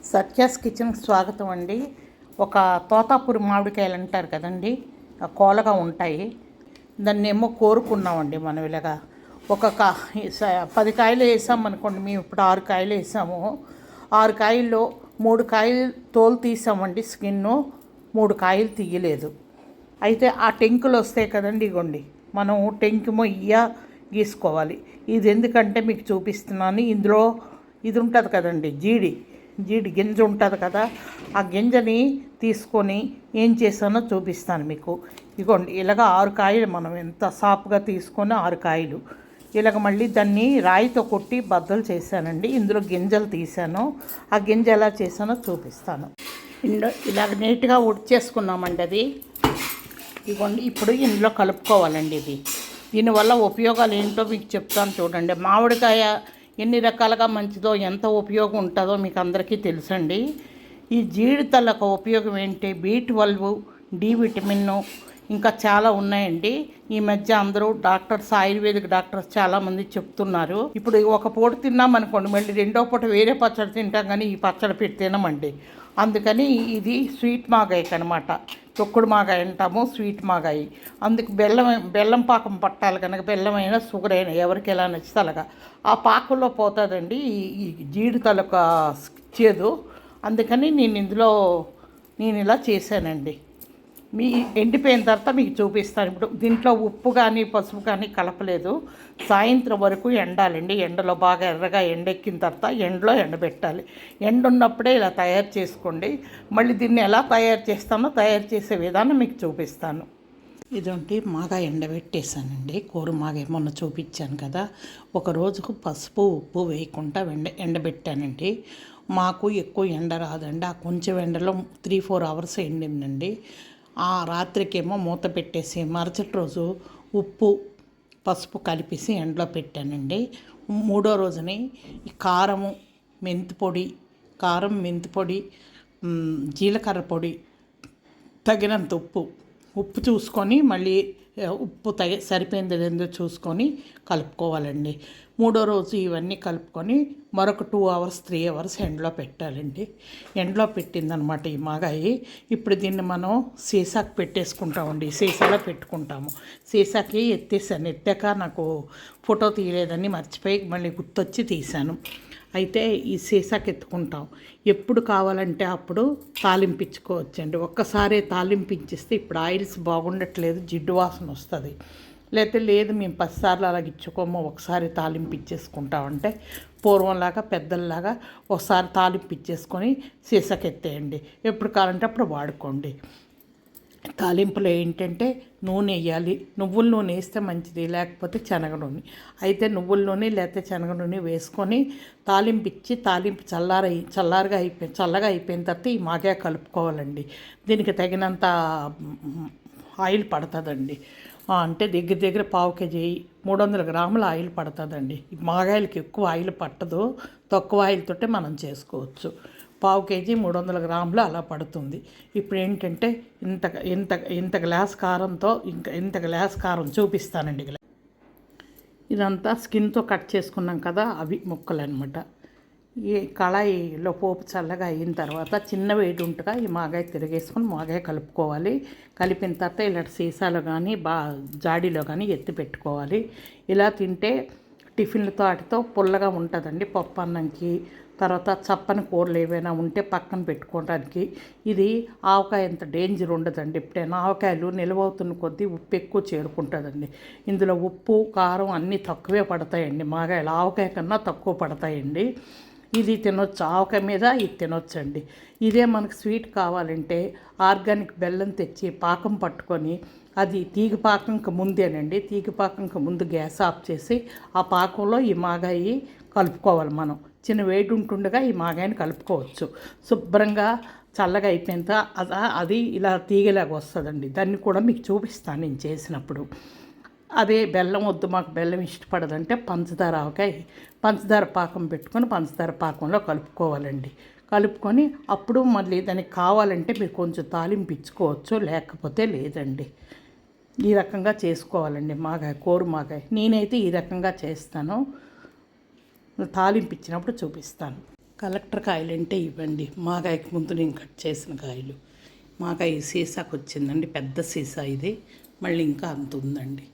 సత్యాస్ కిచెన్కి స్వాగతం అండి. ఒక తోతాపూరి మామిడికాయలు అంటారు కదండి, కోలగా ఉంటాయి. దాన్ని ఏమో కోరుకున్నామండి మనం ఇలాగా. ఒక 10 కాయలు వేసామనుకోండి, మేము ఇప్పుడు 6 కాయలు వేసాము. 6 కాయల్లో 3 కాయలు తోలు తీసామండి, స్కిన్ను 3 కాయలు తీయలేదు. అయితే ఆ టెంకులు వస్తాయి కదండి, ఇగోండి మనం టెంకుమో గీసుకోవాలి. ఇది ఎందుకంటే మీకు చూపిస్తున్నాను. ఇందులో ఇది ఉంటుంది కదండి, జీడి గింజ ఉంటుంది కదా, ఆ గింజని తీసుకొని ఏం చేశానో చూపిస్తాను మీకు. ఇగోండి ఇలాగ 6 కాయలు మనం ఎంత సాపుగా తీసుకొని 6 కాయలు ఇలాగ మళ్ళీ దాన్ని రాయితో కొట్టి బద్దలు చేశానండి. ఇందులో గింజలు తీసాను. ఆ గింజ ఎలా చేశానో చూపిస్తాను. ఇలాగ నీట్గా ఉడిచేసుకున్నామండి అది. ఇగోండి ఇప్పుడు ఇందులో కలుపుకోవాలండి. దీనివల్ల ఉపయోగాలు ఏంటో మీకు చెప్తాను చూడండి. మామిడికాయ ఎన్ని రకాలుగా మంచిదో, ఎంత ఉపయోగం ఉంటుందో మీకు అందరికీ తెలుసండి. ఈ జీడితలకు ఉపయోగం ఏంటి, B12, డి విటమిన్, ఇంకా చాలా ఉన్నాయండి. ఈ మధ్య అందరూ డాక్టర్స్, ఆయుర్వేదిక్ డాక్టర్స్ చాలామంది చెప్తున్నారు. ఇప్పుడు ఒక పూట తిన్నామనుకోండి, మళ్ళీ రెండో పూట వేరే పచ్చడి తింటాం, కానీ ఈ పచ్చడి పెట్టి తినమండి. అందుకని ఇది స్వీట్ మాగాయి అనమాట. తొక్కుడు మాగాయ అంటాము, స్వీట్ మాగాయి. అందుకు బెల్లం పాకం పట్టాలి కనుక, బెల్లమైనా షుగర్ అయినా ఎవరికి ఎలా నచ్చితే అలాగా ఆ పాకంలో పోతుందండి ఈ జీడి తలక చేదు. అందుకని నేను ఇలా చేశానండి. మీ ఎండిపోయిన తర్వాత మీకు చూపిస్తాను. ఇప్పుడు దీంట్లో ఉప్పు కానీ పసుపు కానీ కలపలేదు. సాయంత్రం వరకు ఎండాలండి. ఎండలో బాగా ఎర్రగా ఎండెక్కిన తర్వాత ఎండలో ఎండబెట్టాలి. ఎండ ఉన్నప్పుడే ఇలా తయారు చేసుకోండి. మళ్ళీ దీన్ని ఎలా తయారు చేస్తానో తయారు చేసే విధానం మీకు చూపిస్తాను. ఇదంటే మాగా ఎండబెట్టేశానండి. కూర మాగా మొన్న చూపించాను కదా, ఒక రోజుకు పసుపు ఉప్పు వేయకుండా ఎండబెట్టానండి. మాకు ఎక్కువ ఎండ రాదండి. ఆ కొంచెం ఎండలో 3-4 అవర్స్ ఎండిందండి. ఆ రాత్రికేమో మూత పెట్టేసి మరుసటి రోజు ఉప్పు పసుపు కలిపేసి ఎండలో పెట్టానండి. 3వ రోజుని కారం, మెంతిపొడి, జీలకర్ర పొడి, తగినంత ఉప్పు చూసుకొని మళ్ళీ ఉప్పు సరిపోయింది లేదో చూసుకొని కలుపుకోవాలండి. 3వ రోజు ఇవన్నీ కలుపుకొని మరొక 2 అవర్స్ 3 అవర్స్ ఎండలో పెట్టాలండి. ఎండలో పెట్టిందనమాట ఈ మాగాయి. ఇప్పుడు దీన్ని మనం సీసాకి పెట్టేసుకుంటామండి. సీసాలో పెట్టుకుంటాము. సీసాకి ఎత్తాక నాకు ఫోటో తీయలేదని మర్చిపోయి మళ్ళీ గుర్తొచ్చి తీశాను. అయితే ఈ సీసాకి ఎత్తుకుంటాం. ఎప్పుడు కావాలంటే అప్పుడు తాలింపించుకోవచ్చండి. ఒక్కసారి తాలింపించిస్తే ఇప్పుడు ఆయిల్స్ బాగుండట్లేదు, జిడ్డు వాసన వస్తుంది. లేదు మేము 10 సార్లు అలాగ ఇచ్చుకోమో, ఒకసారి తాలింపించేసుకుంటామంటే పూర్వంలాగా పెద్దల్లాగా ఒకసారి తాలింపించేసుకొని సీసాకి ఎత్తేయండి. ఎప్పుడు కావాలంటే అప్పుడు వాడుకోండి. తాలింపులో ఏంటంటే నూనె వేయాలి. నువ్వుల నూనె వేస్తే మంచిది, లేకపోతే శనగ నూనె. అయితే నువ్వుల నూనె లేకపోతే శనగ నూనె వేసుకొని తాలింపు చల్లగా అయిపోయిన తర్వాత ఈ మాగా కలుపుకోవాలండి. దీనికి తగినంత ఆయిల్ పడుతుందండి. అంటే దగ్గర 1/2 కేజీ 300 గ్రాముల ఆయిల్ పడుతుందండి. మాగాయలకి ఎక్కువ ఆయిల్ పట్టదు, తక్కువ ఆయిల్తోటే మనం చేసుకోవచ్చు. 1/2 కేజీ 300 గ్రాములు అలా పడుతుంది. ఇప్పుడు ఏంటంటే ఇంత గ్లాస్ కారంతో ఇంత గ్లాస్ కారం చూపిస్తానండి. ఇదంతా స్కిన్తో కట్ చేసుకున్నాం కదా, అవి ముక్కలు అనమాట. ఈ కళాయిలో పోపు చల్లగా అయిన తర్వాత చిన్న వేడి ఉంటగా ఈ మాగాయ తిరిగేసుకొని మాగాయ కలుపుకోవాలి. కలిపిన తర్వాత ఇలా సీసాలో కానీ జాడీలో కానీ ఎత్తి పెట్టుకోవాలి. ఇలా తింటే టిఫిన్లతో వాటితో పుల్లగా ఉంటుందండి. పప్పు అన్నంకి, తర్వాత చప్పని కూరలు ఏవైనా ఉంటే పక్కన పెట్టుకోవడానికి. ఇది ఆవకాయ ఎంత డేంజర్ ఉండదండి. ఎప్పుడైనా ఆవకాయలు నిల్వవుతున్న కొద్దీ ఉప్పు ఎక్కువ చేరుకుంటుందండి. ఇందులో ఉప్పు కారం అన్నీ తక్కువే పడతాయండి. మాగాయలు ఆవకాయ కన్నా తక్కువ పడతాయండి. ఇది తినొచ్చు, ఆవకాయ మీద ఇది తినొచ్చండి. ఇదే మనకు స్వీట్ కావాలంటే ఆర్గానిక్ బెల్లం తెచ్చి పాకం పట్టుకొని, అది తీగపాకంకి ముందేనండి, తీగపాకంకి ముందు గ్యాస్ ఆఫ్ చేసి ఆ పాకంలో ఈ మాగాయి కలుపుకోవాలి. మనం చిన్న వేడి ఉంటుండగా ఈ మాగాయని కలుపుకోవచ్చు. శుభ్రంగా చల్లగా అయిపోయినంత అది ఇలా తీగలాగా వస్తుందండి. దాన్ని కూడా మీకు చూపిస్తాను నేను చేసినప్పుడు. అదే బెల్లం వద్దు, మాకు బెల్లం ఇష్టపడదంటే పంచదార పాకం పెట్టుకొని పంచదార పాకంలో కలుపుకోవాలండి. కలుపుకొని అప్పుడు మళ్ళీ దానికి కావాలంటే మీరు కొంచెం తాలింపు ఇచ్చుకోవచ్చు, లేకపోతే లేదండి. ఈ రకంగా చేసుకోవాలండి కోరు మాగాయ. నేనైతే ఈ రకంగా చేస్తాను. తాలింపు ఇచ్చినప్పుడు చూపిస్తాను. కలెక్టర్ కాయలు అంటే ఇవ్వండి, మాకాయకి ముందు నేను కట్ చేసిన కాయలు. మాకాయ సీసాకు వచ్చిందండి, పెద్ద సీసా ఇది, మళ్ళీ ఇంకా అంత ఉందండి.